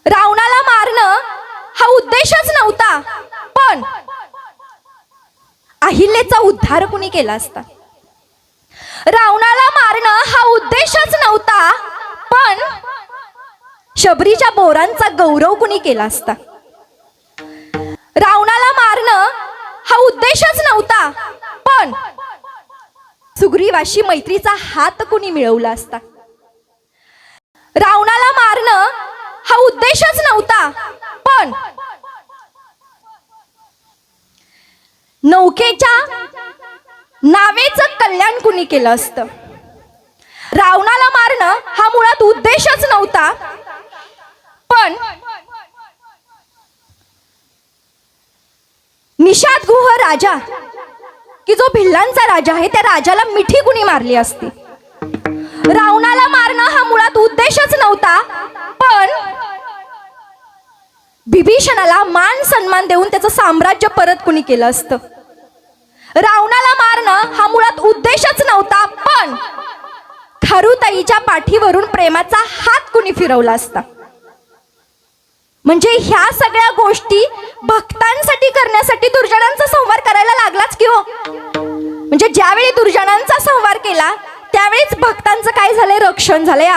रावणाला मारणं हा उद्देशच नव्हता, पण अहिल्याचा उद्धार कुणी केला असता. रावणाला मारणं हा उद्देशच नव्हता, पण शबरीच्या बोरांचा गौरव कुणी केला असता. रावणाला मारणं हा उद्देशच नव्हता, पण सुग्रीवाशी मैत्रीचा हात कुणी मिळवला असता. रावणाला मारणं हा उद्देशच नव्हता, पण नौकेच्या नावेचं कल्याण कुणी केलं असतं. रावणाला मारणं हा मुळात उद्देशच नव्हता, पण निषादगुह राजा की जो भिल्लांचा राजा आहे, त्या राजाला मिठी कुणी मारली असती. रावणाला मारणं हा मुळात उद्देशच नव्हता, पण विभीषणाला मान सन्मान देऊन त्याचं साम्राज्य परत कुणी केलं असतं. रावणाला मारणं हा मुळात उद्देशच नव्हता, पण खारुताईच्या पाठीवरून प्रेमाचा हात कुणी फिरवला असता. म्हणजे ह्या सगळ्या गोष्टी भक्तांसाठी करण्यासाठी दुर्जनांचा संहार करायला लागलाच की हो. म्हणजे ज्यावेळी दुर्जनांचा संहार केला त्यावेळीच भक्तांचं काय झालंय, रक्षण झालंय.